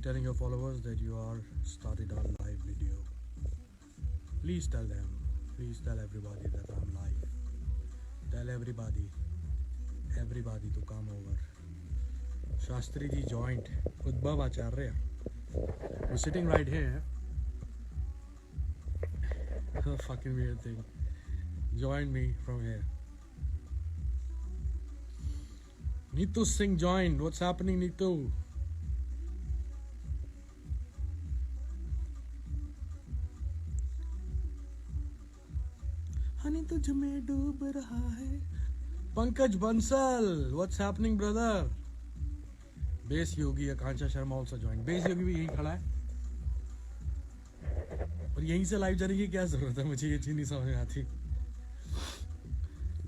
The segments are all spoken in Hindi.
telling your followers that you are started our live video. Please tell them, please tell everybody that I'm live. Tell everybody to come over. Shastri ji joined. Udbhav Acharya. You're sitting right here. A fucking weird thing. Join me from here. Neetu Singh joined. What's happening, Neetu? Honey तुझ में डूब रहा है. Pankaj Bansal, what's happening, brother? Bass Yogi, Akansha Sharma also joined. Bass Yogi भी यहीं खड़ा है. और यहीं से लाइव जाने की क्या जरूरत है, मुझे ये चीज नहीं समझ में आती.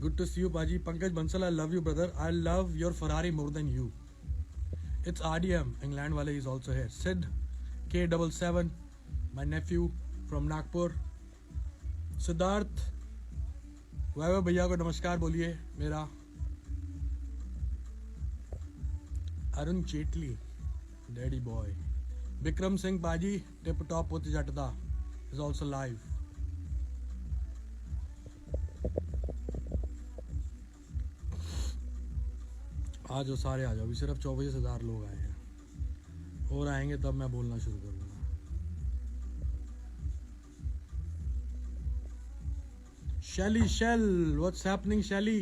Good to see you, Baji. Pankaj Bansal, I love you, brother. I love your Ferrari more than you. It's RDM, England wale is also here. Sid K77, my nephew from Nagpur. Siddharth, वैभव भैया को नमस्कार बोलिए मेरा. Arun Jaitley, daddy boy. विक्रम सिंह बाजी, टिप टॉप पुत जटदा is also live. आ जाओ सारे आ जाओ. अभी सिर्फ 24,000 लोग आए हैं. और आएंगे तब मैं बोलना शुरू करूंगा. शैली शेल, व्हाट्स हैपनिंग शैली?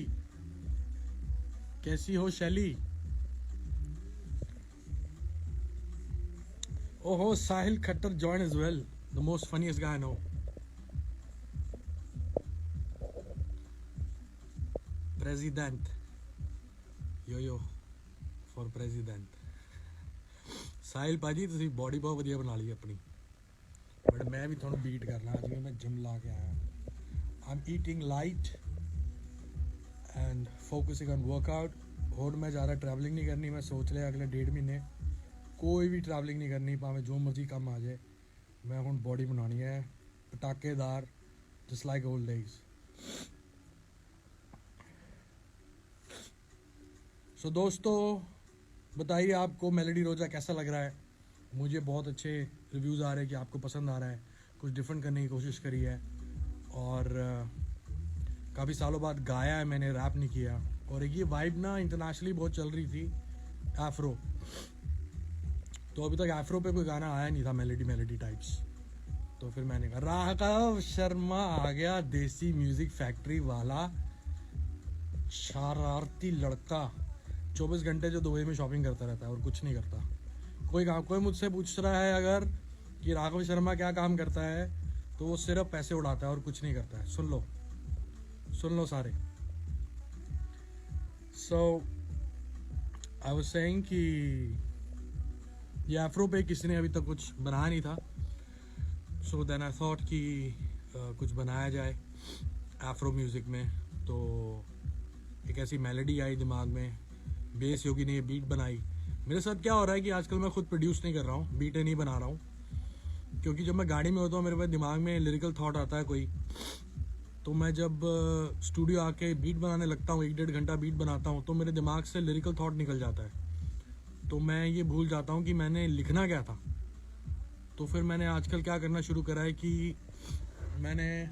कैसी हो शैली? ओहो, Sahil Khattar join as well. The most funniest guy I know. President yo for president. Sahil भाजी तुसी बॉडी बहुत वधिया बना ली अपनी. बट मैं भी थोड़ा बीट करना. आज भी मैं जिम ला के आया. I'm eating light and focusing on workout. और मैं ज़्यादा ट्रैवलिंग नहीं करनी. मैं सोच लिया अगले 1.5 महीने कोई भी ट्रैवलिंग नहीं करनी. भावें जो मर्जी काम आ जाए. मैं हुण बॉडी बनानी है पटाकेदार, जस्ट लाइक ओल्ड डेज. सो दोस्तों, बताइए आपको मेलोडी रोजा कैसा लग रहा है? मुझे बहुत अच्छे रिव्यूज़ आ रहे हैं कि आपको पसंद आ रहा है. कुछ डिफरेंट करने की कोशिश करी है. और काफ़ी सालों बाद गाया है मैंने, रैप नहीं किया. और एक ये वाइब ना इंटरनेशनली बहुत चल रही थी, एफ्रो. तो अभी तक एफ्रो पे कोई गाना आया नहीं था मेलोडी टाइप्स. तो फिर मैंने कहा राघव शर्मा आ गया, देसी म्यूजिक फैक्ट्री वाला शरारती लड़का. 24 घंटे जो दुबई में शॉपिंग करता रहता है और कुछ नहीं करता. कोई मुझसे पूछ रहा है अगर कि राघव शर्मा क्या काम करता है, तो वो सिर्फ पैसे उड़ाता है और कुछ नहीं करता है. सुन लो सारे. सो आई वाज सेइंग कि ये एफ्रो पे किसी ने अभी तक कुछ बनाया नहीं था. सो देन आई थॉट कि कुछ बनाया जाए एफ्रो म्यूज़िक में. तो एक ऐसी मेलोडी आई दिमाग में. बेस योगी ने ये बीट बनाई. मेरे साथ क्या हो रहा है कि आजकल मैं खुद प्रोड्यूस नहीं कर रहा हूँ, बीटें नहीं बना रहा हूँ. क्योंकि जब मैं गाड़ी में होता हूँ मेरे पास दिमाग में लिरिकल थॉट आता है कोई. तो मैं जब स्टूडियो आके बीट बनाने लगता हूँ, 1-1.5 घंटा बीट बनाता हूँ, तो मेरे दिमाग से लिरिकल थॉट निकल जाता है. तो मैं ये भूल जाता हूँ कि मैंने लिखना क्या था. तो फिर मैंने आजकल क्या करना शुरू करा है कि मैंने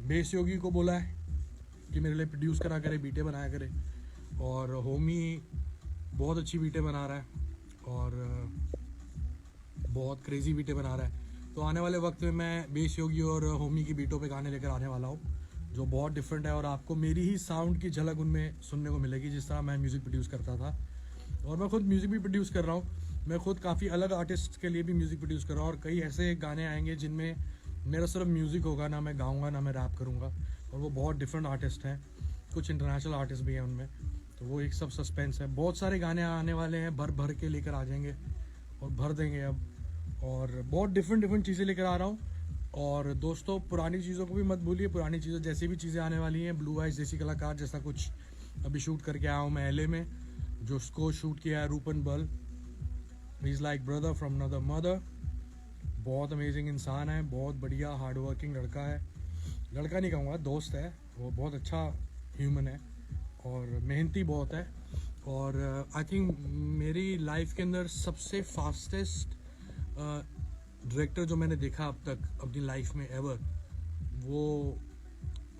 बेस योगी को बोला है कि मेरे लिए प्रोड्यूस करा करे, बीटें बनाया करे. और होमी बहुत अच्छी बीटें बना रहा है और बहुत क्रेजी बीटें बना रहा है. तो आने वाले वक्त में मैं बेस योगी और होमी की बीटों पे गाने लेकर आने वाला हूँ जो बहुत डिफरेंट है. और आपको मेरी ही साउंड की झलक उनमें सुनने को मिलेगी, जिस तरह मैं म्यूज़िक प्रोड्यूस करता था. और मैं खुद म्यूज़िक भी प्रोड्यूस कर रहा हूँ. मैं खुद काफ़ी अलग आर्टिस्ट के लिए भी म्यूज़िक प्रोड्यूस कर रहा हूँ. और कई ऐसे गाने आएंगे जिनमें मेरा सिर्फ म्यूज़िक होगा, ना मैं गाऊँगा ना मैं रैप करूँगा. और वो बहुत डिफरेंट आर्टिस्ट हैं. कुछ इंटरनेशनल आर्टिस्ट भी हैं उनमें. तो वो एक सब सस्पेंस है. बहुत सारे गाने आने वाले हैं, भर के लेकर आ जाएंगे और भर देंगे अब. और बहुत डिफरेंट चीज़ें लेकर आ रहा हूँ. और दोस्तों, पुरानी चीज़ों को भी मत भूलिए. पुरानी चीज़ें जैसी भी चीज़ें आने वाली हैं, ब्लू आइज देसी कलाकार जैसा कुछ अभी शूट करके आया हूँ मैं LA में, जो उसको शूट किया है रूपन बल. He is like brother from another mother. बहुत अमेजिंग इंसान है, बहुत बढ़िया हार्ड वर्किंग लड़का है. लड़का नहीं कहूँगा, दोस्त है. वो बहुत अच्छा ह्यूमन है और मेहनती बहुत है. और आई थिंक मेरी लाइफ के अंदर सबसे फास्टेस्ट डायरेक्टर जो मैंने देखा अब तक अपनी लाइफ में एवर, वो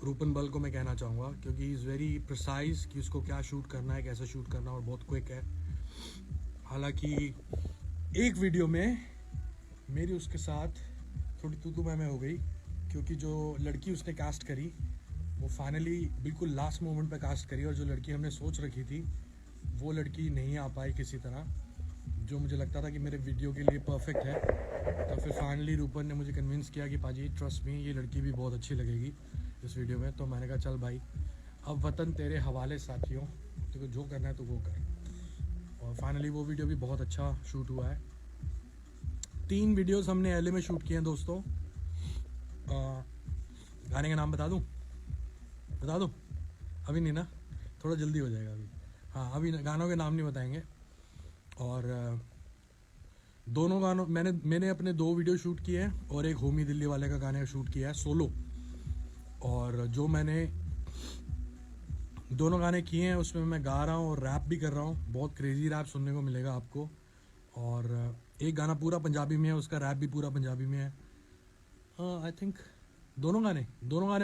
रूपन बल को मैं कहना चाहूँगा, क्योंकि इज़ वेरी प्रिसाइज कि उसको क्या शूट करना है, कैसे शूट करना है, और बहुत क्विक है। हालांकि एक वीडियो में मेरी उसके साथ थोड़ी तू मैं हो गई, क्योंकि जो लड़की उसने कास्ट करी वो फाइनली बिल्कुल लास्ट मोमेंट पे कास्ट करी, और जो लड़की हमने सोच रखी थी वो लड़की नहीं आ पाई किसी तरह, जो मुझे लगता था कि मेरे वीडियो के लिए परफेक्ट है। तो फिर फाइनली रूपन ने मुझे कन्विंस किया कि पाजी ट्रस्ट मी, ये लड़की भी बहुत अच्छी लगेगी इस वीडियो में। तो मैंने कहा चल भाई, अब वतन तेरे हवाले साथियों, तो जो करना है तो वो कर। और फाइनली वो वीडियो भी बहुत अच्छा शूट हुआ है। 3 वीडियोस हमने एलए में शूट किए हैं दोस्तों। गाने का नाम बता दूं? अभी नहीं ना, थोड़ा जल्दी हो जाएगा अभी। हाँ, अभी गानों के नाम नहीं बताएंगे। और दोनों गानों मैंने अपने 2 वीडियो शूट किए हैं, और एक होमी दिल्ली वाले का गाने का शूट किया है सोलो। और जो मैंने दोनों गाने किए हैं उसमें मैं गा रहा हूँ और रैप भी कर रहा हूँ। बहुत क्रेजी रैप सुनने को मिलेगा आपको। और एक गाना पूरा पंजाबी में है, उसका रैप भी पूरा पंजाबी में है। आई थिंक दोनों गाने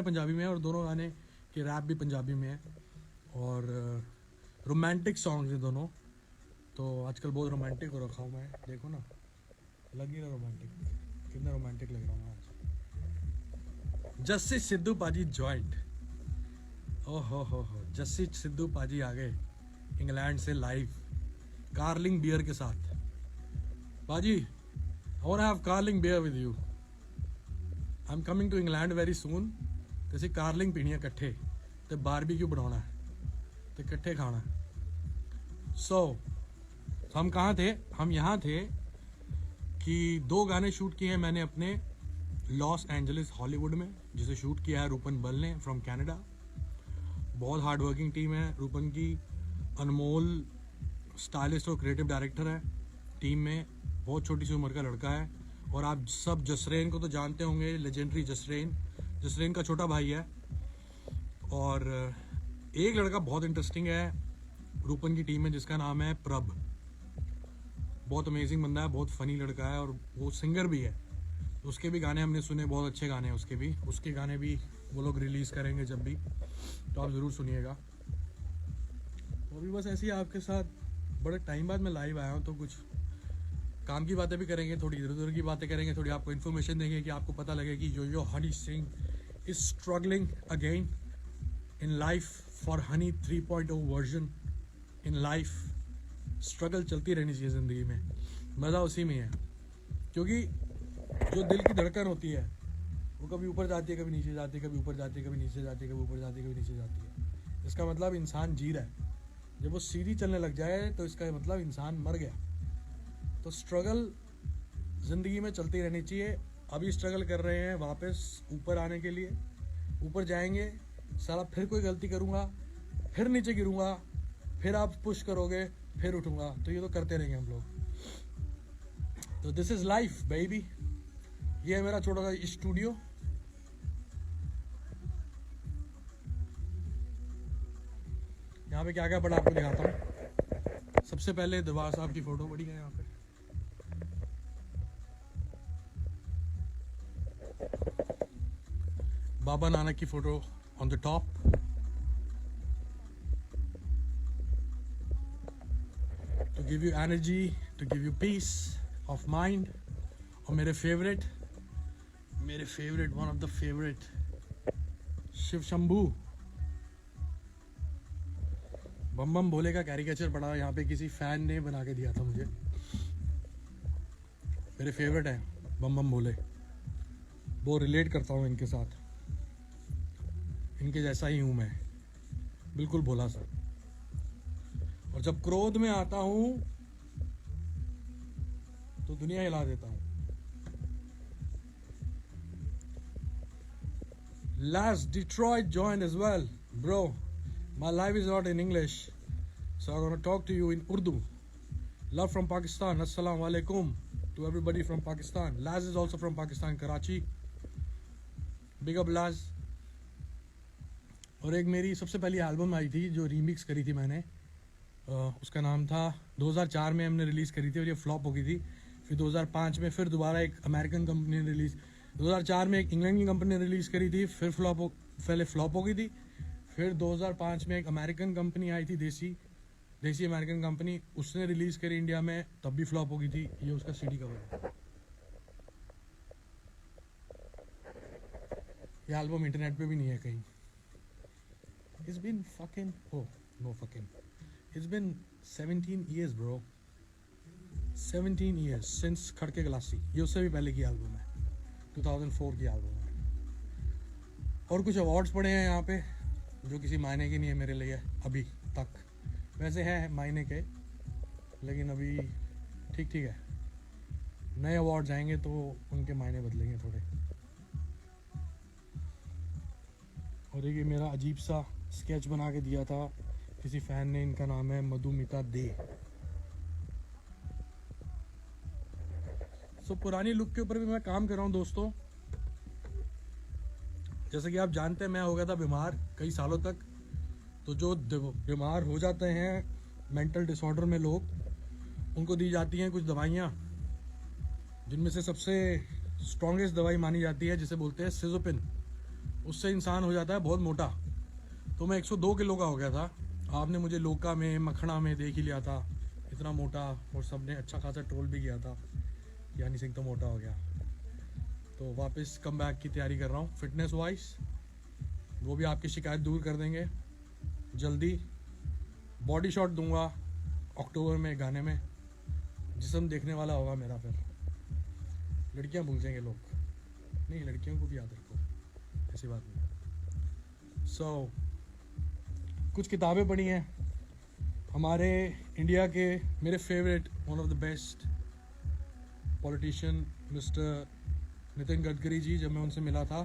पंजाबी में है, और दोनों गाने के रैप भी पंजाबी में है। और रोमांटिक सॉन्ग्स हैं दोनों। तो आजकल बहुत रोमांटिक हो रखा हूँ मैं, देखो ना, लग ही रहा रोमांटिक, कितना रोमांटिक लग रहा हूँ आज। जस्टिस सिद्धू पाजी जॉइंट, हो जस्टिस सिद्धू पाजी आ गए इंग्लैंड से लाइव, कार्लिंग बियर के साथ। पाजी, I want to have carling beer with you. I'm coming to England very soon. ਤੇ ਅਸੀਂ ਕਾਰਲਿੰਗ ਪੀਣੀ ਹੈ ਇਕੱਠੇ, ਤੇ ਬਾਰਬੀक्यू ਬਣਾਉਣਾ ਹੈ, ਤੇ इकट्ठे खाना है। सो हम कहाँ थे? हम यहाँ थे कि 2 गाने शूट किए हैं मैंने अपने लॉस एंजलिस हॉलीवुड में, जिसे शूट किया है रूपन बल ने फ्रॉम कनाडा। बहुत हार्ड वर्किंग टीम है रूपन की। अनमोल स्टाइलिस्ट और क्रिएटिव डायरेक्टर है टीम में। बहुत छोटी सी उम्र का लड़का है। और आप सब जसरेन को तो जानते होंगे, लेजेंडरी जसरेन का छोटा भाई है। और एक लड़का बहुत इंटरेस्टिंग है रूपन की टीम में, जिसका नाम है प्रभ। बहुत अमेजिंग बंदा है, बहुत फनी लड़का है, और वो सिंगर भी है। उसके भी गाने हमने सुने, बहुत अच्छे गाने हैं उसके गाने भी वो लोग रिलीज़ करेंगे जब भी, तो आप ज़रूर सुनिएगा। तो अभी बस ऐसे ही आपके साथ बड़े टाइम बाद मैं लाइव आया हूँ, तो कुछ काम की बातें भी करेंगे, थोड़ी इधर उधर की बातें करेंगे, थोड़ी आपको इन्फॉर्मेशन देंगे कि आपको पता लगे कि yo Honey Singh is struggling again in life for Honey 3.0 version in life. Struggle चलती रहनी चाहिए ज़िंदगी में, मज़ा उसी में है। क्योंकि जो दिल की धड़कन होती है वो कभी ऊपर जाती है, कभी नीचे जाती है, कभी ऊपर जाती है, कभी नीचे जाती है, कभी ऊपर जाती है, कभी नीचे जाती है। इसका मतलब इंसान जी रहा है। जब वो सीधी चलने लग जाए तो इसका मतलब इंसान मर गया। तो स्ट्रगल ज़िंदगी में चलती रहनी चाहिए। अभी स्ट्रगल कर रहे हैं वापस ऊपर आने के लिए, ऊपर जाएंगे, साला फिर कोई गलती करूँगा, फिर नीचे गिरूँगा, फिर आप पुश करोगे, फिर उठूँगा। तो ये तो करते रहेंगे हम लोग। तो दिस इज़ लाइफ बेबी। ये है मेरा छोटा सा स्टूडियो। यहाँ पे क्या क्या पड़ा आपको दिखाता हूँ। सबसे पहले दरबार साहब की फ़ोटो पड़ी है यहाँ पे। बाबा नानक की photo on the top. To give you energy, to give you peace of mind. और मेरे favourite one of the favourite Shiv Shambhu बम बम भोले का कैरिकेचर पड़ा यहाँ पे, किसी फैन ने बना के दिया था मुझे। मेरे फेवरेट है बम बम भोले, वो रिलेट करता हूँ इनके साथ, इनके जैसा ही हूँ मैं, बिल्कुल भोला सा। और जब क्रोध में आता हूँ तो दुनिया हिला देता हूँ। Last Detroit joined as well, bro. My life is not in English, so I'm gonna talk to you in Urdu. Love from Pakistan. Assalamu alaikum to everybody from Pakistan. Laz is also from Pakistan, Karachi. Big up Laz. और एक मेरी सबसे पहली एल्बम आई थी जो रीमिक्स करी थी मैंने, उसका नाम था 2004 में हमने रिलीज़ करी थी, और ये फ्लॉप हो गई थी। फिर 2005 में फिर दोबारा एक अमेरिकन कंपनी ने रिलीज़, 2004 में एक इंग्लैंड की कंपनी ने रिलीज़ करी थी, फिर पहले फ्लॉप हो गई थी। फिर 2005 में एक अमेरिकन कंपनी आई थी, देसी अमेरिकन कंपनी, उसने रिलीज़ करी इंडिया में, तब भी फ्लॉप हो गई थी। ये उसका सीडी कवर है। ये एल्बम इंटरनेट पे भी नहीं है कहीं। It's been fucking, oh no fucking, it's been 17 years bro, 17 years since खड़के गलासी। ये उससे भी पहले की एल्बम है, 2004 की एल्बम है। और कुछ अवार्ड्स पड़े हैं यहाँ पे जो किसी मायने के नहीं है मेरे लिए अभी तक, वैसे है मायने के, लेकिन अभी ठीक है। नए अवार्ड्स आएंगे तो उनके मायने बदलेंगे थोड़े। और ये मेरा अजीब सा स्केच बना के दिया था किसी फ़ैन ने, इनका नाम है मधुमिता दे। सो पुरानी लुक के ऊपर भी मैं काम कर रहा हूँ दोस्तों। जैसे कि आप जानते हैं मैं हो गया था बीमार कई सालों तक। तो जो बीमार हो जाते हैं मेंटल डिसऑर्डर में लोग, उनको दी जाती हैं कुछ दवाइयाँ, जिनमें से सबसे स्ट्रॉन्गेस्ट दवाई मानी जाती है जिसे बोलते हैं सिज़ोपिन। उससे इंसान हो जाता है बहुत मोटा। तो मैं 102 किलो का हो गया था। आपने मुझे लोका में, मखना में देख ही लिया था, इतना मोटा, और सबने अच्छा खासा ट्रोल भी किया था कि हनी सिंह तो मोटा हो गया। तो वापस कम बैक की तैयारी कर रहा हूँ फिटनेस वाइज। वो भी आपकी शिकायत दूर कर देंगे जल्दी। बॉडी शॉट दूंगा अक्टूबर में गाने में, जिस्म देखने वाला होगा मेरा। फिर लड़कियां भूल जाएंगे लोग, नहीं लड़कियों को भी याद रखो, ऐसी बात नहीं। सो कुछ किताबें पढ़ी हैं हमारे इंडिया के, मेरे favourite, one of the best politician mister Nitin Gadkari ji. जब मैं उनसे मिला था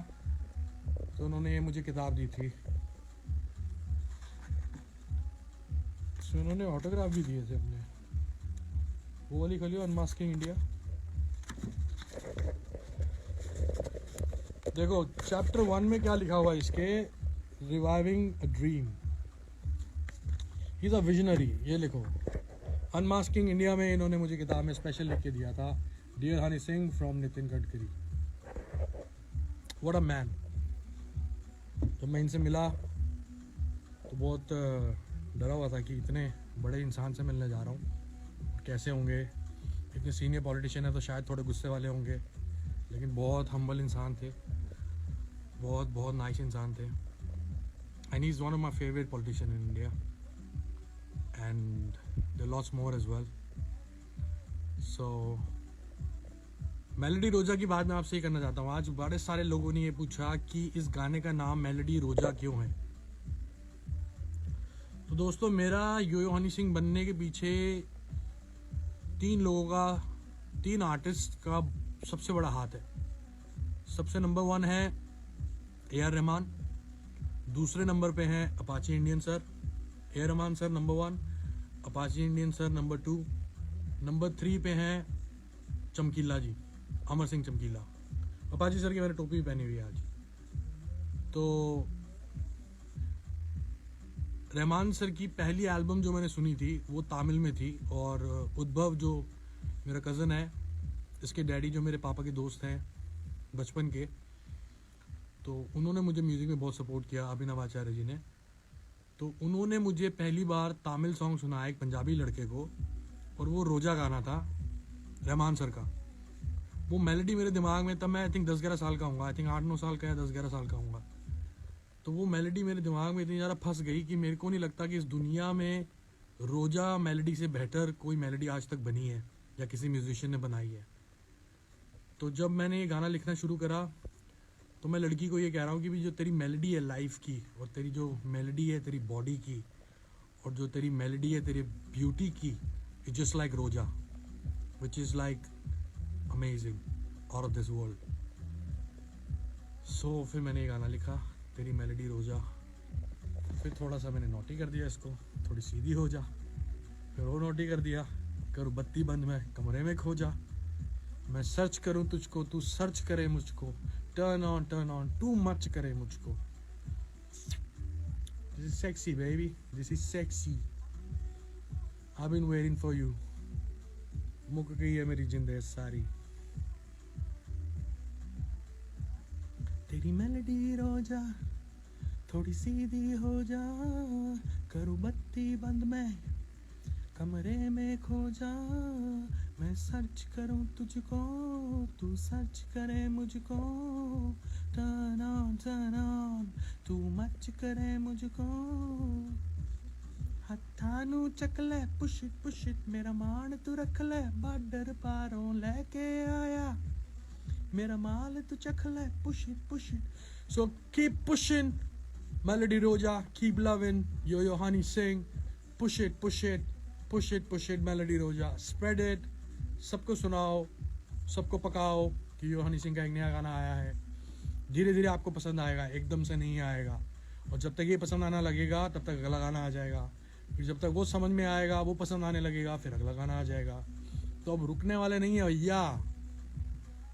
तो उन्होंने ये मुझे किताब दी थी, इसमें उन्होंने ऑटोग्राफ भी दिए थे अपने। वो वाली खोलियो, अनमास्किंग इंडिया। देखो चैप्टर 1 में क्या लिखा हुआ है इसके, reviving a dream, he is a visionary. ये लिखो अनमास्किंग इंडिया में इन्होंने मुझे किताब में स्पेशल लिख के दिया था, dear Honey Singh from Nitin Gadkari. What a man. जब मैं इनसे मिला तो बहुत डरा हुआ था कि इतने बड़े इंसान से मिलने जा रहा हूँ, कैसे होंगे। इतने सीनियर पॉलिटिशियन है तो शायद थोड़े गुस्से वाले होंगे, लेकिन बहुत हम्बल इंसान थे, बहुत नाइस इंसान थे। And he is one of my favourite politician in India, and there lots more as well. So melody रोजा की बात मैं आपसे ही करना चाहता हूँ। आज बड़े सारे लोगों ने ये पूछा कि इस गाने का नाम मेलोडी रोजा क्यों है। तो दोस्तों मेरा यो हनी सिंह बनने के पीछे 3 आर्टिस्ट का सबसे बड़ा हाथ है। सबसे नंबर 1 है AR रहमान, दूसरे नंबर पे हैं Apache Indian sir, AR Rahman sir number 1, Apache Indian sir number 2, number 3 पे हैं चमकीला जी, अमर सिंह चमकीला। अपाची सर की मैंने टोपी भी पहनी हुई है आज। तो रहमान सर की पहली एल्बम जो मैंने सुनी थी वो तमिल में थी, और उद्भव जो मेरा कज़न है, इसके डैडी जो मेरे पापा के दोस्त हैं बचपन के, तो उन्होंने मुझे म्यूज़िक में बहुत सपोर्ट किया, अभिनव आचार्य जी ने। तो उन्होंने मुझे पहली बार तमिल सॉन्ग सुनाया एक पंजाबी लड़के को, और वो रोजा गाना था रहमान सर का। वो मेलोडी मेरे दिमाग में, तब मैं आई थिंक 10-11 साल का हूँगा, आई थिंक 8-9 साल का या 10-11 साल का हूँगा। तो वो मेलोडी मेरे दिमाग में इतनी ज़्यादा फंस गई कि मेरे को नहीं लगता कि इस दुनिया में रोजा मेलोडी से बेहतर कोई मेलोडी आज तक बनी है या किसी म्यूजिशियन ने बनाई है। तो जब मैंने ये गाना लिखना शुरू करा तो मैं लड़की को ये कह रहा हूँ कि भी जो तेरी मेलोडी है लाइफ की, और तेरी जो मेलोडी है तेरी बॉडी की, और जो तेरी मेलोडी है तेरी ब्यूटी की, it's just like Roja, which is like amazing, out of this world. So फिर मैंने ये गाना लिखा, तेरी मेलोडी रोजा। फिर थोड़ा सा मैंने नोटी कर दिया इसको, थोड़ी सीधी हो जा। फिर वो नोटी कर दिया, करूँ बत्ती बंद में कमरे में खो जा, मैं सर्च करूँ तुझको तू सर्च करे मुझको, टर्न ऑन टू मच करे मुझको। This is sexy baby, this is sexy, I been waiting for you. मुक गई है मेरी जिंदगी सारी। तेरी मेलोडी रोजा थोड़ी सीधी हो जा, करूँ बत्ती बंद मैं कमरे में खो जा, मैं सर्च करूँ तुझको तू सर्च करे मुझको, टर्न ऑन तू मच करे मुझको, हथानू चक ले पुश इट मेरा मान तू रख ले, बॉर्डर पारों लेके आया मेरा माल तू चख ले, push it so keep pushing melody Roja, keep loving yo Honey Singh, push it melody Roja, spread it, सबको सुनाओ, सबको पकाओ कि यो हनी सिंह का एक नया गाना आया है। धीरे धीरे आपको पसंद आएगा, एकदम से नहीं आएगा, और जब तक ये पसंद आना लगेगा तब तक अगला गाना आ जाएगा, फिर जब तक वो समझ में आएगा वो पसंद आने लगेगा फिर अगला गाना आ जाएगा। तो अब रुकने वाले नहीं है भैया,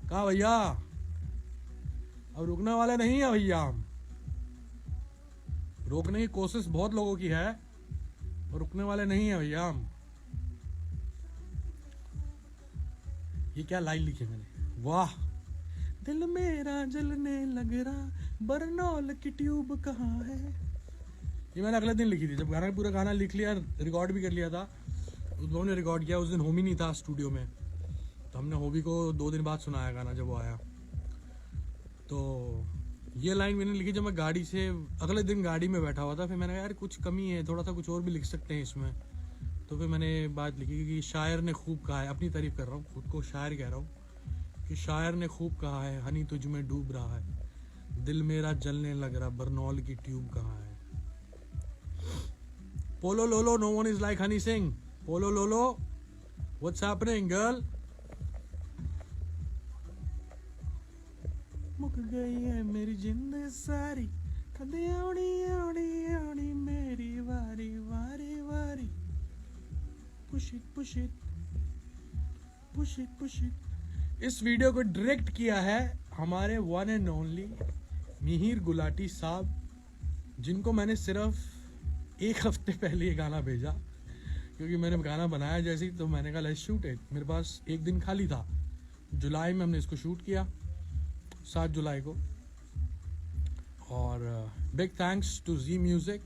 कहा भैया अब रुकने वाले नहीं है भैया, हम रोकने की कोशिश बहुत लोगों की है और रुकने वाले नहीं है भैया हम। ये क्या लाइन लिखी मैंने, वाह। दिल मेरा जलने लग रहा बरनौल की ट्यूब कहाँ है, ये मैंने अगले दिन लिखी थी, जब गाना पूरा गाना लिख लिया, रिकॉर्ड भी कर लिया था, उस दोनों ने रिकॉर्ड किया, उस दिन होमी नहीं था स्टूडियो में, तो हमने होमी को 2 दिन बाद सुनाया गाना जब वो आया। तो ये लाइन मैंने लिखी जब मैं गाड़ी से अगले दिन गाड़ी में बैठा हुआ था, फिर मैंने कहा यार कुछ कमी है, थोड़ा सा कुछ और भी लिख सकते हैं इसमें, तो फिर मैंने बात लिखी कि शायर ने खूब कहा है, अपनी तारीफ कर रहा हूँ, खुद को शायर कह रहा हूँ कि शायर ने खूब कहा है, हनी तुझ में डूब रहा है, दिल मेरा जलने लग रहा बरनौल की ट्यूब कहाँ है। पोलो लोलो, no one is like Honey Singh, पोलो लोलो, व्हाट्स हैपनिंग गर्ल। मुक गई है मेरी जिंदगी सारी, कदे आउनी आउनी आउनी मेरी वारी वारी वारी, पुश इट। इस वीडियो को डायरेक्ट किया है हमारे one and only Mihir Gulati साहब, जिनको मैंने सिर्फ 1 हफ्ते पहले ये गाना भेजा, क्योंकि मैंने गाना बनाया जैसे ही तो मैंने कहा लेट्स शूट इट, मेरे पास 1 दिन खाली था, जुलाई में हमने इसको शूट किया 7 जुलाई को। और big thanks to Zee music,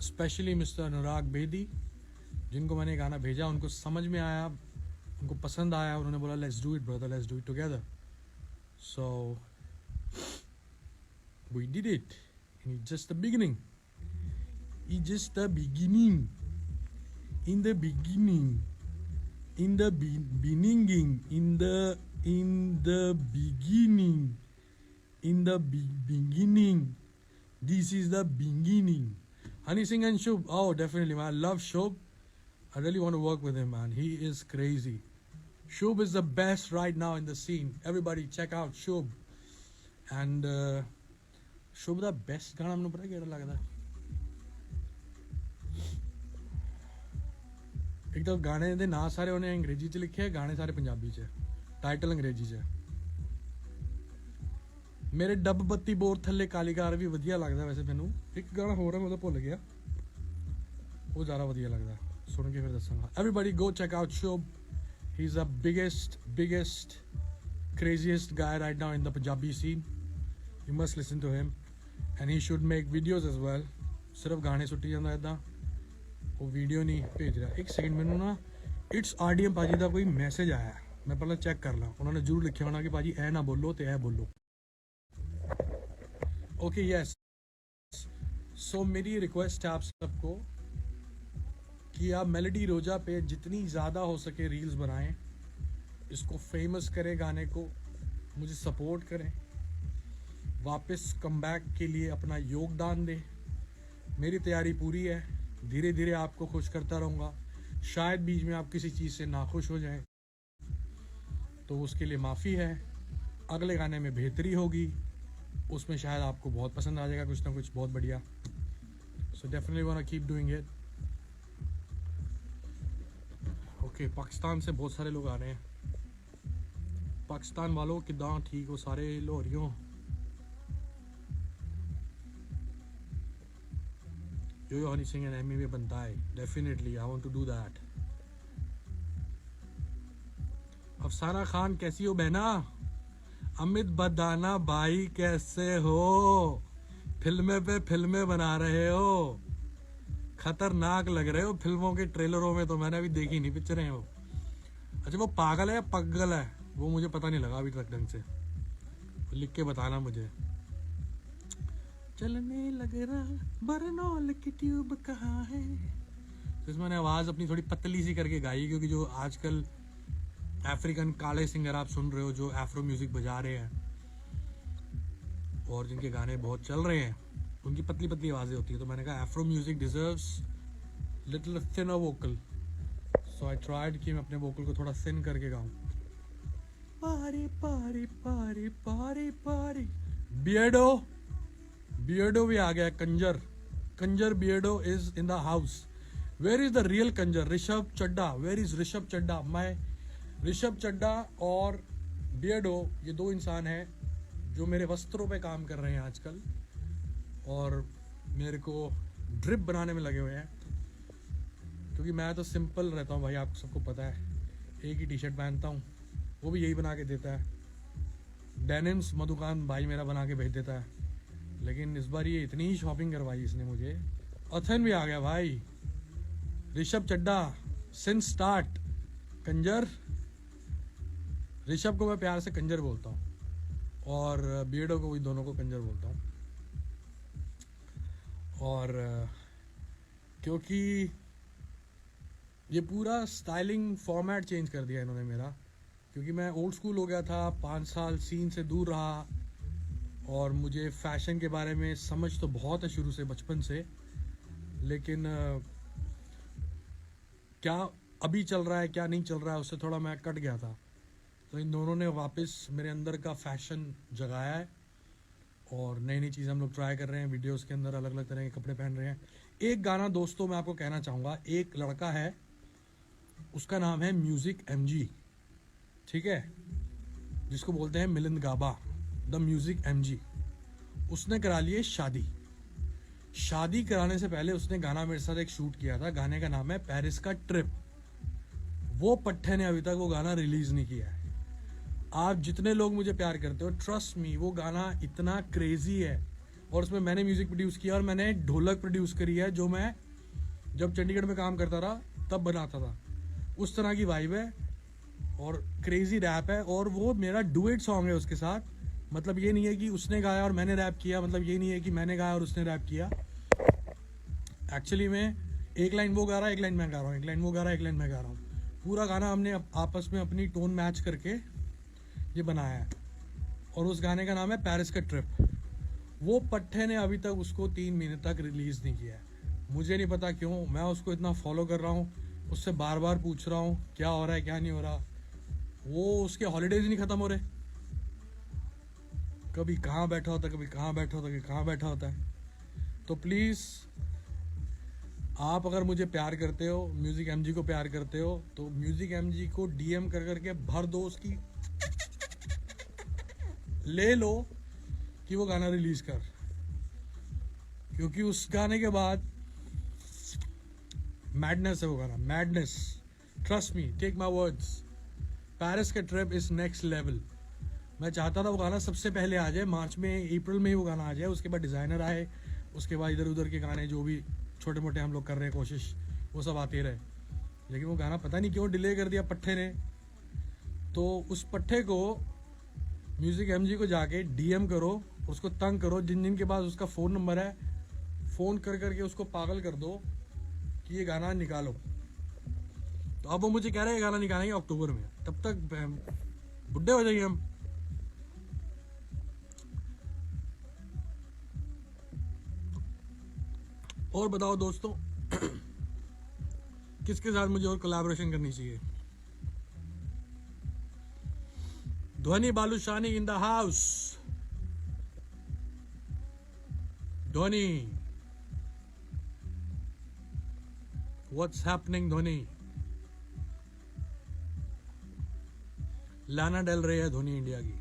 specially mister Anurag Bedi, जिनको मैंने गाना भेजा, उनको समझ में आया, उनको पसंद आया, उन्होंने बोला let's do it brother, let's do it together. So we did it, in just the beginning, in just the beginning, in the beginning, in the beginning, in the beginning, in the beginning, this is the beginning. Honey Singh and Shubh, oh definitely man, I love Shubh, I really want to work with him man, he is crazy. Shubh is the best right now in the scene, everybody check out Shubh. And Shubh the best गाना हमने पता क्या लगता है, एक तो गाने दे ना सारे उन्हें अंग्रेजी च लिखे, गाने सारे पंजाबी च, टाइटल अंग्रेजी च। मेरे डब बत्ती बोर थल्ले कालीकार भी वधिया लगदा, वैसे मैनू एक गाना होर है मैं भुल गया, वो ज़्यादा वधिया लगदा, सुन के फिर दसांगा। Everybody go check out Shubh, he is the biggest craziest guy right now in the Punjabi scene, you must listen to him and he should make videos as well। सिर्फ गाने सुट्टी जांदा इदां, वो वीडियो नहीं भेज रहा। एक सेकंड, मैनू ना इट्स आरडीएम भाजी का कोई मैसेज आया, मैं पहले चेक कर ला, उन्होंने जरूर लिखा होना कि भाजी ए ना बोलो तो ए बोलो। ओके यस, सो मेरी रिक्वेस्ट है आप सबको कि आप मेलोडी रोजा पे जितनी ज़्यादा हो सके रील्स बनाएं, इसको फेमस करें, गाने को मुझे सपोर्ट करें, वापस कमबैक के लिए अपना योगदान दें। मेरी तैयारी पूरी है, धीरे धीरे आपको खुश करता रहूँगा। शायद बीच में आप किसी चीज़ से नाखुश हो जाएं तो उसके लिए माफ़ी है, अगले गाने में बेहतरी होगी, उसमें शायद आपको बहुत पसंद आ जाएगा कुछ ना कुछ बहुत बढ़िया। So definitely want to keep doing it. Okay, Pakistan से बहुत सारे लोग आ रहे हैं, पाकिस्तान वालों किदां ठीक हो सारे लाहौरियों, जो हनी सिंह एंड एमी में बनता है, definitely I want to do that. Afsana Khan कैसी हो बहना? अमित बदाना भाई कैसे हो? फिल्में पे फिल्में बना रहे हो, खतरनाक लग रहे हो फिल्मों के ट्रेलरों में तो। मैंने अभी देखी नहीं पिक्चरें वो। अच्छा वो पागल है या पगल है वो मुझे पता नहीं लगा अभी तक ढंग से, लिख के बताना मुझे। चलने लग रहा बरनौल की ट्यूब कहाँ है। तो इसमें मैंने आवाज़ अपनी थोड़ी पतली सी करके गाई, क्योंकि जो आजकल अफ्रीकन काले सिंगर आप सुन रहे हो जो एफ्रो म्यूजिक बजा रहे हैं और जिनके गाने बहुत चल रहे हैं, उनकी पतली पतली आवाज़ें होती है। तो मैंने कहा Afro music deserves little thinner vocal, so I tried कि मैं अपने वोकल को थोड़ा थिन करके गाऊं। पारी पारी पारी पारी पारी। बियर्डो, बियर्डो भी आ गया। कंजर, कंजर Beardo is in the house. Where is the real कंजर? ऋषभ चड्डा। Where is Rishabh Chadda? मैं ऋषभ चड्डा और बियर्डो ये दो इंसान हैं जो मेरे वस्त्रों पे काम कर रहे हैं आजकल और मेरे को ड्रिप बनाने में लगे हुए हैं, क्योंकि मैं तो सिंपल रहता हूँ भाई, आप सबको पता है। एक ही टी शर्ट पहनता हूँ, वो भी यही बना के देता है। डेनिम्स मधुकान भाई मेरा बना के भेज देता है, लेकिन इस बार ये इतनी शॉपिंग करवाई इसने मुझे। अथन भी आ गया भाई। ऋषभ चड्डा सिंस स्टार्ट कंजर। ऋषभ को मैं प्यार से कंजर बोलता हूँ और बियर्डो को भी, दोनों को कंजर बोलता हूँ। और क्योंकि ये पूरा स्टाइलिंग फॉर्मेट चेंज कर दिया इन्होंने मेरा, क्योंकि मैं ओल्ड स्कूल हो गया था, 5 साल सीन से दूर रहा और मुझे फैशन के बारे में समझ तो बहुत है शुरू से, बचपन से, लेकिन क्या अभी चल रहा है क्या नहीं चल रहा है उससे थोड़ा मैं कट गया था। तो इन दोनों ने वापस मेरे अंदर का फैशन जगाया है और नई नई चीज़ें हम लोग ट्राई कर रहे हैं। वीडियोस के अंदर अलग अलग तरह के कपड़े पहन रहे हैं। एक गाना दोस्तों मैं आपको कहना चाहूँगा, एक लड़का है उसका नाम है म्यूजिक एमजी, ठीक है, जिसको बोलते हैं मिलिंद गाबा, द म्यूजिक एमजी। उसने करा लिए शादी। शादी कराने से पहले उसने गाना मेरे साथ एक शूट किया था, गाने का नाम है पेरिस का ट्रिप। वो पट्टे ने अभी तक वो गाना रिलीज नहीं किया है। आप जितने लोग मुझे प्यार करते हो, ट्रस्ट मी, वो गाना इतना क्रेजी है और उसमें मैंने म्यूजिक प्रोड्यूस किया और मैंने ढोलक प्रोड्यूस करी है जो मैं जब चंडीगढ़ में काम करता रहा तब बनाता था। उस तरह की वाइब है और क्रेजी रैप है और वो मेरा डुएट सॉन्ग है उसके साथ। मतलब ये नहीं है कि उसने गाया और मैंने रैप किया, मतलब ये नहीं है कि मैंने गाया और उसने रैप किया। एक्चुअली में एक लाइन वो गा रहा है, एक लाइन मैं गा रहा हूँ, एक लाइन वो गा रहा है, एक लाइन मैं गा रहा हूँ। पूरा गाना हमने आपस में अपनी टोन मैच करके ये बनाया है और उस गाने का नाम है पेरिस का ट्रिप। वो पट्टे ने अभी तक उसको 3 महीने तक रिलीज़ नहीं किया है। मुझे नहीं पता क्यों, मैं उसको इतना फॉलो कर रहा हूँ, उससे बार बार पूछ रहा हूँ क्या हो रहा है क्या नहीं हो रहा। वो उसके हॉलीडेज नहीं ख़त्म हो रहे, कभी कहाँ बैठा होता है, कभी कहाँ बैठा होता है, कभी कहाँ बैठा होता है। तो प्लीज़ आप अगर मुझे प्यार करते हो, म्यूज़िक एमजी को प्यार करते हो, तो म्यूज़िक एमजी को डीएम कर करके भर दो उसकी, ले लो कि वो गाना रिलीज कर, क्योंकि उस गाने के बाद मैडनेस है वो गाना, madness. Trust me, take my words, Paris का ट्रिप इज नेक्स्ट लेवल। मैं चाहता था वो गाना सबसे पहले आ जाए, मार्च में, अप्रैल में ही वो गाना आ जाए, उसके बाद डिज़ाइनर आए, उसके बाद इधर उधर के गाने जो भी छोटे मोटे हम लोग कर रहे हैं कोशिश, वो सब आते रहे। लेकिन वो गाना पता नहीं क्यों डिले कर दिया पट्टे ने। तो उस पट्टे को म्यूज़िक एमजी को जाके डीएम करो, उसको तंग करो, जिन जिन के पास उसका फ़ोन नंबर है, फ़ोन कर करके उसको पागल कर दो कि ये गाना निकालो। तो अब वो मुझे कह रहे हैं गाना निकालेंगे अक्टूबर में, तब तक बुढ़े हो जाएंगे हम। और बताओ दोस्तों किसके साथ मुझे और कोलैबोरेशन करनी चाहिए? ध्वनि बालूशानी in the house. Dhvani, what's happening Dhvani? Lana del रही है ध्वनि इंडिया की।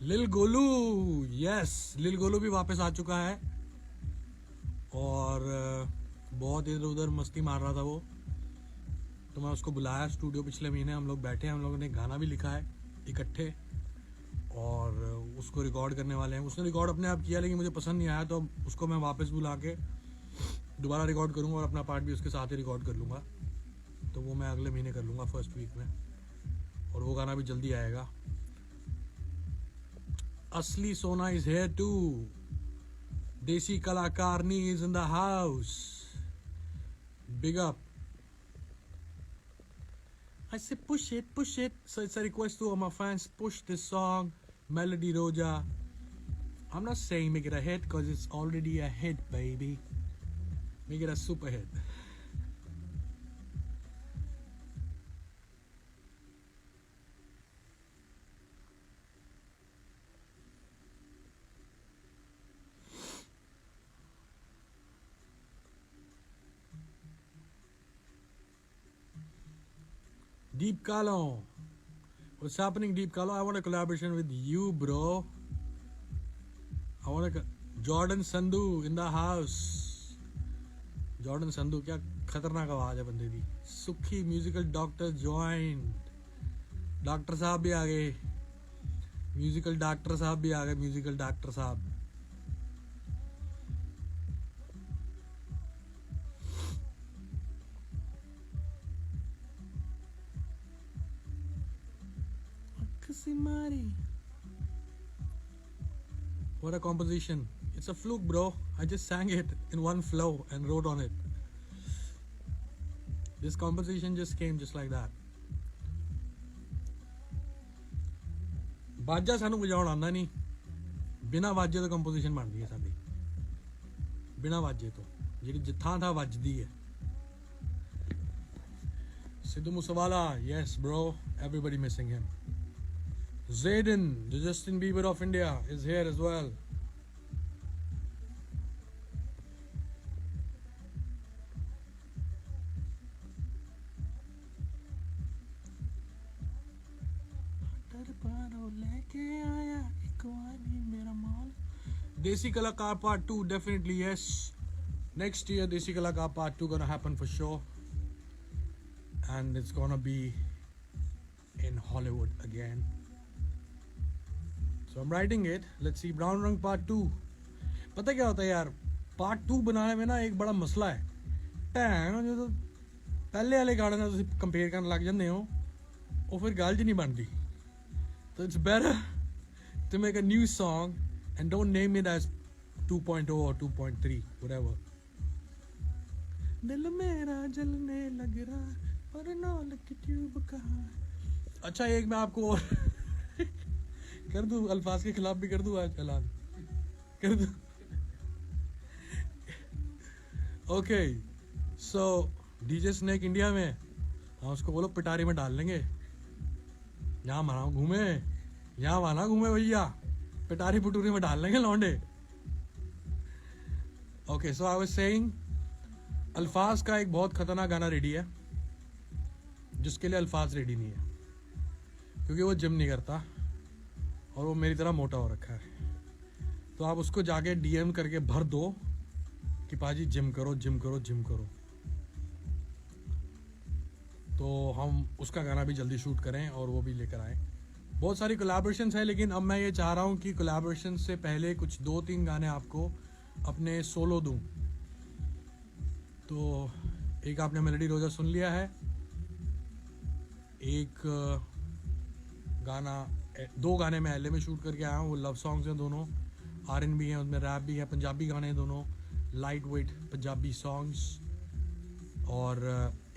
लिल गोलू, यस, लिल गोलू भी वापस आ चुका है और बहुत इधर उधर मस्ती मार रहा था वो, तो मैं उसको बुलाया स्टूडियो पिछले महीने, हम लोग बैठे हैं, हम लोगों ने गाना भी लिखा है इकट्ठे और उसको रिकॉर्ड करने वाले हैं। उसने रिकॉर्ड अपने आप किया लेकिन मुझे पसंद नहीं आया, तो अब उसको मैं वापस बुला के दोबारा रिकॉर्ड करूँगा और अपना पार्ट भी उसके साथ ही रिकॉर्ड कर लूँगा। तो वो मैं अगले महीने कर लूँगा फर्स्ट वीक में, और वो गाना भी जल्दी आएगा। असली सोना इज हेयर टू, देसी कलाकारनी is in the house, big up. I say push it, push it. So it's a request to all my fans, push this song, Melody Roja. I'm not saying make it a hit because it's already a hit, baby. Make it a super hit. Deep Kalo. What's happening, Deep Kalo? I want a collaboration with you, bro. I want a Jordan Sandhu in the house. Jordan Sandhu, क्या खतरनाक आवाज है बंदे दी। सुखी म्यूजिकल डॉक्टर ज्वाइंट, डॉक्टर साहब भी आ गए, म्यूजिकल डॉक्टर साहब भी आ गए, म्यूजिकल डॉक्टर साहब। What a composition. It's a fluke, bro. I just sang it in one flow and wrote on it. This composition just came just like that. बाजा सानू बजाउण आंदा नहीं, बिना वाजे तो कंपोजिशन बनती है साडी, बिना वाजे तो जिहड़ी जिथां था वजदी है। Sidhu Moosewala, yes bro, everybody missing him. Zayden, the Justin Bieber of India, is here as well. Desi Kalakaar Part 2, definitely yes. Next year, Desi Kalakaar Part 2 gonna happen for sure. And it's gonna be in Hollywood again. So I'm writing it. Let's see. Brown Rang Part 2. पता क्या होता है यार, Part 2 बनाने में ना एक बड़ा मसला है। टैन जो तो पहले वाले गाने ਨਾਲ ਤੁਸੀਂ ਕੰਪੇਅਰ ਕਰਨ ਲੱਗ ਜਾਂਦੇ ਹੋ, ਉਹ ਫਿਰ ਗੱਲ ਜੀ ਨਹੀਂ ਬਣਦੀ। So it's better to make a new song and don't name it as 2.0 or 2.3, whatever. दिल मेरा जलने लग रहा पर नौल की ट्यूब कहाँ। अच्छा, एक मैं आपको कर दूं, अल्फाज के खिलाफ भी कर दूं आज ऐलान कर दूं। ओके, सो डीजे स्नेक इंडिया में, हाँ उसको बोलो पिटारी में डाल लेंगे। यहाँ माना घूमे, यहाँ माना घूमे भैया, पिटारी पुटूरी में डाल लेंगे लौंडे। Okay, so I was saying, अल्फाज का एक बहुत खतरनाक गाना रेडी है, जिसके लिए अल्फाज रेडी नहीं है, क्योंकि वो जिम नहीं करता और वो मेरी तरह मोटा हो रखा है। तो आप उसको जाके डीएम करके भर दो कि पाजी जिम करो, जिम करो, जिम करो। तो हम उसका गाना भी जल्दी शूट करें और वो भी लेकर आए। बहुत सारी कोलैबोरेशंस है, लेकिन अब मैं ये चाह रहा हूँ कि कोलैबोरेशन से पहले कुछ 2-3 गाने आपको अपने सोलो दूँ। तो एक आपने मेलोडी रोजा सुन लिया है, एक गाना, 2 गाने मैं एलए में शूट करके आया हूँ, वो लव सॉन्ग्स हैं दोनों, आरएनबी हैं, उसमें रैप भी है, पंजाबी गाने हैं दोनों, लाइट वेट पंजाबी सॉन्ग्स। और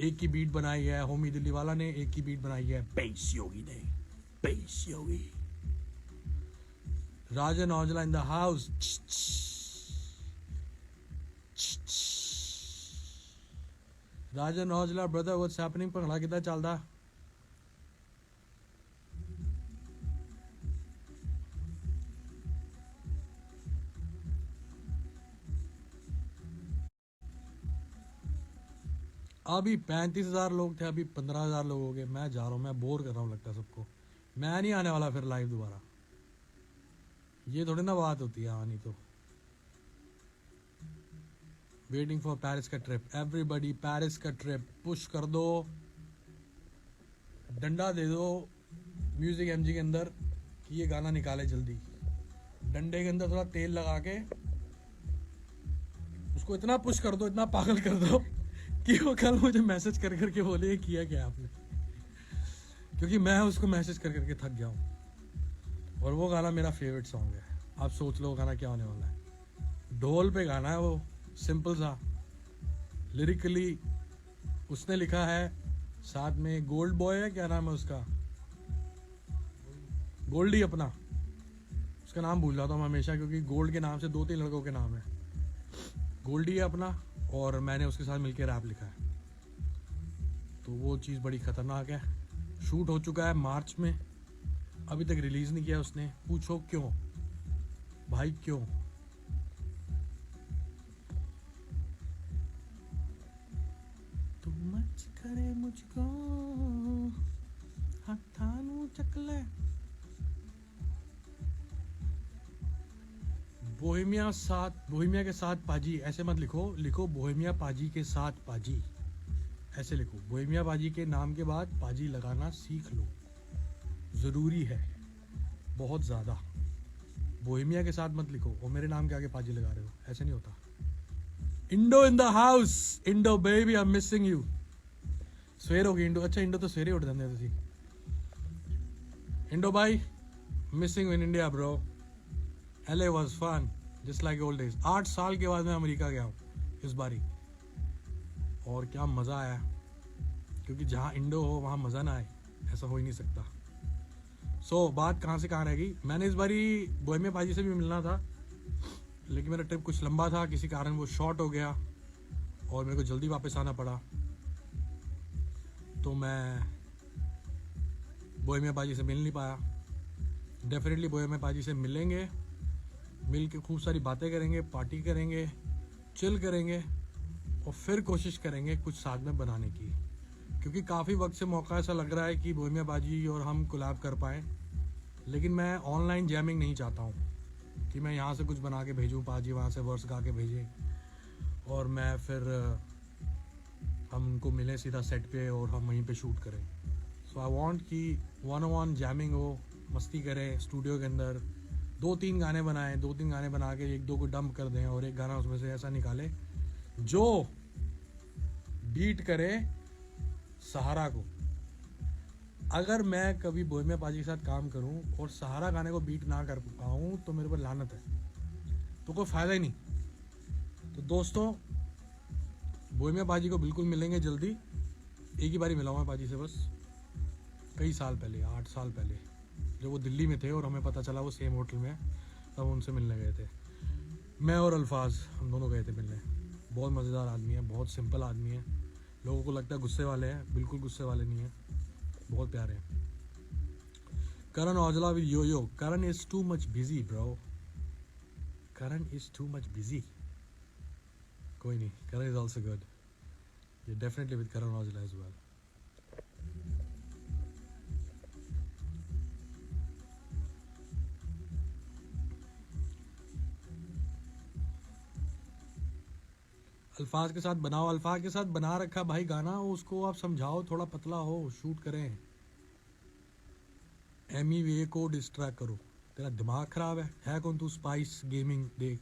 एक की बीट बनाई है होमी दिल्ली वाला ने, एक की बीट बनाई है बेस योगी ने, base Yogi. Rajan Aujla in the house. Rajan Aujla brother, what's happening? Bhangra कितना चलदा? अभी 35,000 लोग थे, अभी 15,000 लोग हो गए। मैं जा रहा हूँ, मैं बोर कर रहा हूँ लगता है सबको। मैं नहीं आने वाला फिर लाइव दोबारा। ये थोड़ी ना बात होती है आनी तो। वेटिंग फॉर पेरिस का ट्रिप, एवरीबडी पेरिस का ट्रिप पुश कर दो, डंडा दे दो म्यूजिक एमजी के अंदर कि ये गाना निकाले जल्दी। डंडे के अंदर थोड़ा तेल लगा के उसको इतना पुश कर दो, इतना पागल कर दो कि वो कल मुझे मैसेज कर करके बोले ये किया क्या आपने, क्योंकि मैं उसको मैसेज कर करके थक गया हूँ। और वो गाना मेरा फेवरेट सॉन्ग है। आप सोच लो गाना क्या होने वाला है। ढोल पे गाना है वो, सिंपल सा, लिरिकली उसने लिखा है, साथ में गोल्ड बॉय है, क्या नाम है उसका, गोल्डी अपना, उसका नाम भूल जाता हूँ हमेशा क्योंकि गोल्ड के नाम से 2-3 लड़कों के नाम है। गोल्डी है अपना और मैंने उसके साथ मिलकर रैप लिखा है। तो वो चीज़ बड़ी ख़तरनाक है। शूट हो चुका है मार्च में, अभी तक रिलीज़ नहीं किया उसने। पूछो क्यों भाई, क्यों? तुम मच करे मुझको हथानू चकले। बोहेमिया के साथ पाजी, ऐसे मत लिखो, लिखो बोहेमिया पाजी के साथ पाजी, ऐसे लिखो। बोहेमिया पाजी के नाम के बाद पाजी लगाना सीख लो, ज़रूरी है बहुत ज़्यादा। बोहेमिया के साथ मत लिखो और मेरे नाम के आगे पाजी लगा रहे हो, ऐसे नहीं होता। Indo in the house, Indo baby I am missing you. सवेर हो गई इंडो, अच्छा इंडो तो सवेरे उठ जाते तुसी। इंडो भाई missing in India bro, LA was fun just like old days। 8 साल के बाद मैं अमेरिका गया हूँ इस बारी, और क्या मज़ा आया, क्योंकि जहाँ इंडो हो वहाँ मज़ा ना आए, ऐसा हो ही नहीं सकता। बात कहाँ से कहाँ रह गई। मैंने इस बारी बोहेमिया पाजी से भी मिलना था, लेकिन मेरा ट्रिप कुछ लंबा था, किसी कारण वो शॉर्ट हो गया और मेरे को जल्दी वापस आना पड़ा। तो मैं बोहेमिया पाजी से मिल नहीं पाया। डेफिनेटली बोहेमिया पाजी से मिलेंगे, मिल के खूब सारी बातें करेंगे, पार्टी करेंगे, चिल करेंगे और फिर कोशिश करेंगे कुछ साथ में बनाने की, क्योंकि काफ़ी वक्त से मौका ऐसा लग रहा है कि बोहेमिया पाजी और हम कोलैब कर पाएँ। लेकिन मैं ऑनलाइन जैमिंग नहीं चाहता हूँ कि मैं यहाँ से कुछ बना के भेजूँ, पाजी वहाँ से वर्स गा के भेजें और मैं फिर हम उनको मिलें सीधा सेट पे और हम वहीं पे शूट करें। सो आई वांट कि 1-on-1 जैमिंग हो, मस्ती करें स्टूडियो के अंदर, 2-3 गाने बनाएं, 2-3 गाने बना के 1-2 को डंप कर दें और एक गाना उसमें से ऐसा निकाले जो बीट करे सहारा को। अगर मैं कभी बोहेमिया पाजी के साथ काम करूं और सहारा गाने को बीट ना कर पाऊं तो मेरे पर लानत है, तो कोई फ़ायदा ही नहीं। तो दोस्तों बोहेमिया पाजी को बिल्कुल मिलेंगे जल्दी। एक ही बारी मिला हूँ मैं पाजी से बस, कई साल पहले, 8 साल पहले, जब वो दिल्ली में थे और हमें पता चला वो सेम होटल में है, तब उनसे मिलने गए थे। मैं और अल्फाज हम दोनों गए थे मिलने। बहुत मज़ेदार आदमी है, बहुत सिंपल आदमी है। लोगों को लगता है गुस्से वाले हैं, बिल्कुल गुस्से वाले नहीं हैं, बहुत प्यारे हैं। Karan Aujla with yo, Karan is too much busy bro, Karan is too much busy. कोई नहीं, करण इज़ ऑल्सो गुड, ये definitely with Karan Aujla as well. Alfaaz के साथ बनाओ, अल्फाज के साथ बना रखा भाई गाना, उसको आप समझाओ, थोड़ा पतला हो, शूट करें। MEVA को डिस्ट्रैक्ट करो। तेरा दिमाग ख़राब है कौन तू? स्पाइस गेमिंग देख,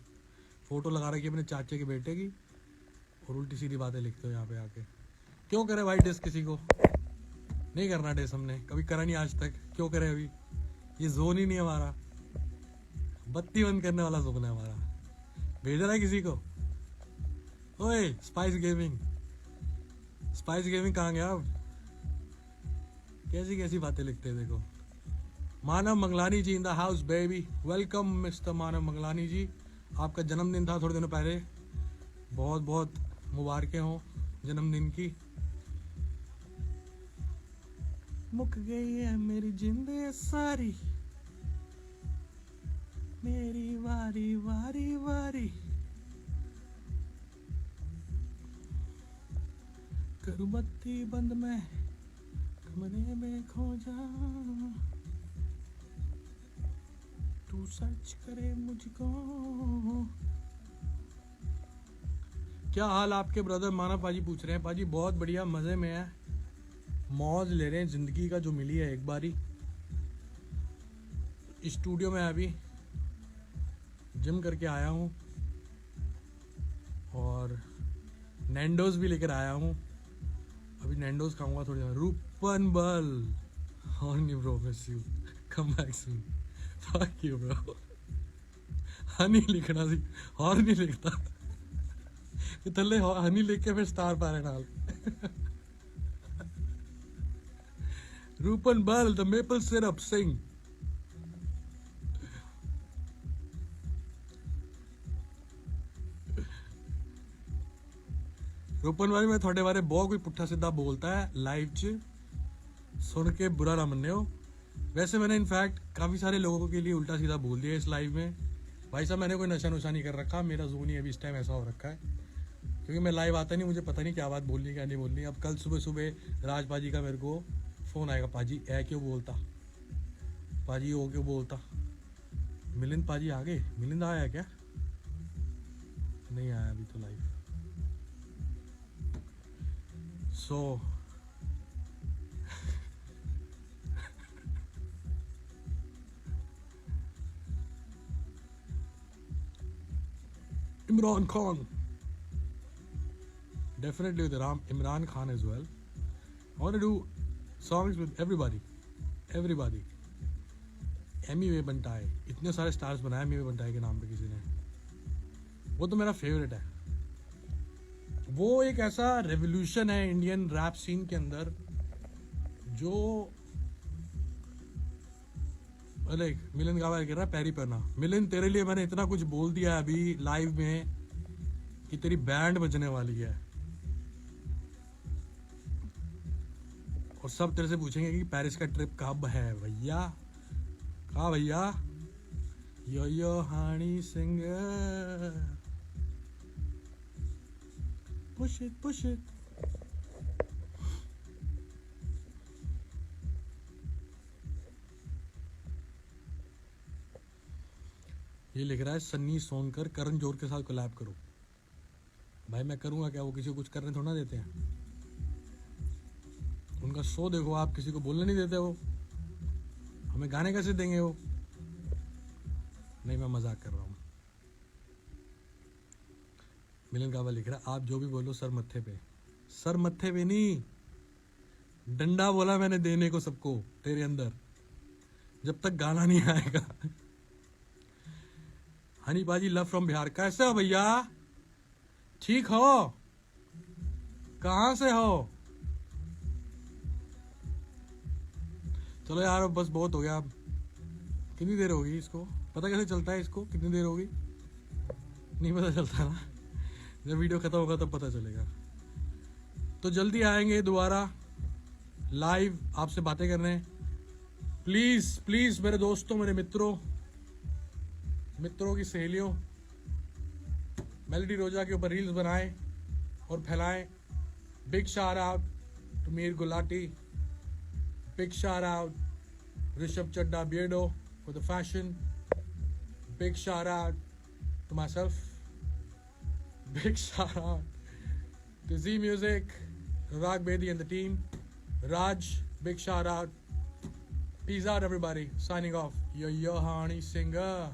फ़ोटो लगा रखी है अपने चाचे के बेटे की और उल्टी सीधी बातें लिखते हो यहाँ पे आके। क्यों करे भाई डिस किसी को? नहीं करना डिस, हमने कभी करा नहीं आज तक, क्यों करे अभी? ये जोन ही नहीं है हमारा, बत्ती बंद करने वाला जोन है हमारा। भेज रहा है किसी को? ओए स्पाइस गेमिंग, स्पाइस गेमिंग कहाँ गया अब? कैसी कैसी बातें लिखते हैं देखो। Manav Manglani ji in the house baby, welcome mister Manav Manglani ji. आपका जन्मदिन था थोड़े दिनों पहले, बहुत बहुत मुबारकें हों जन्मदिन की। मुक गई है मेरी जिंदगी सारी, मेरी वारी वारी वारी, करूं बत्ती बंद मैं कमरे में खो जा। तू सर्च करे मुझको। क्या हाल आपके ब्रदर मानव पाजी पूछ रहे हैं। पाजी बहुत बढ़िया, मजे में है, मौज ले रहे हैं जिंदगी का जो मिली है एक बारी। स्टूडियो में अभी जिम करके आया हूँ और नैंडोज भी लेकर आया हूँ। अभी नैंडोज खाऊंगा थोड़ी देर। रूपन बल Honey bro, miss you, come back soon, fuck you bro. Honey लिखना सी, और नहीं लिखता कि थल्ले हनी लिख के फिर स्टार पा रहे नाल। रूपन बल द मेपल सिरप सिंग। रूपन भाई मैं थोड़े बारे बहुत कोई पुट्ठा सीधा बोलता है लाइव च, सुन के बुरा ना मन्ने। वैसे मैंने इनफैक्ट काफ़ी सारे लोगों के लिए उल्टा सीधा बोल दिया इस लाइव में। भाई साहब मैंने कोई नशा नुशा नहीं कर रखा, मेरा जोन ही अभी इस टाइम ऐसा हो रखा है क्योंकि मैं लाइव आता नहीं, मुझे पता नहीं क्या बात बोलनी क्या नहीं बोलनी। अब कल सुबह सुबह राज पाजी का मेरे को फ़ोन आएगा, पाजी ऐ क्यों बोलता, पाजी ओ क्यों बोलता। मिलिंद पाजी आ गए, मिलिंद आया क्या? नहीं आया अभी तो live. So Imran Khan, definitely with Imran Khan as well. I want to do songs with everybody. Emiway Bantai, इतने सारे स्टार्स बनाए एमी वे बंटाए के नाम पे किसी ने, वो तो मेरा फेवरेट है। वो एक ऐसा रेवोल्यूशन है इंडियन रैप सीन के अंदर जो मिलिंद गावा कह रहा है पैरी पहना। मिलिंद तेरे लिए मैंने इतना कुछ बोल दिया अभी लाइव में कि तेरी बैंड बजने वाली है और सब तेरे से पूछेंगे कि पेरिस का ट्रिप कब है भैया, कहा भैया। यो हानी सिंह, पुश इट। ये लिख रहा है सन्नी सोनकर करण जोहर के साथ कोलैब करो। भाई मैं करूँगा क्या, वो किसी को कुछ करने थोड़ा देते हैं। उनका शो देखो आप, किसी को बोलने नहीं देते वो, हमें गाने कैसे देंगे वो। नहीं मैं मजाक कर रहा हूँ। मिलन काबा लिख रहा है आप जो भी बोलो सर मत्थे पे। सर मत्थे पे नहीं, डंडा बोला मैंने देने को सबको तेरे अंदर, जब तक गाना नहीं आएगा। हनी बाजी लव फ्रॉम बिहार, कैसे हो भैया, ठीक हो, कहां से हो? चलो यार बस बहुत हो गया। अब कितनी देर होगी इसको, पता कैसे चलता है इसको कितनी देर होगी? नहीं पता चलता ना, जब वीडियो खत्म होगा तब पता चलेगा। तो जल्दी आएंगे दोबारा लाइव आपसे बातें करने। प्लीज प्लीज मेरे दोस्तों, मेरे मित्रों की सहेलियों, मेलोडी रोजा के ऊपर रील्स बनाएं और फैलाएं। Big shout out to Meer Gulati, big shout out Rishabh Chadha Beardo for the fashion, big shout out to myself, big shout out to Z Music, Rag Bedi and the team. Raj, big shout out. Peace out everybody. Signing off. Yo Hani Singer.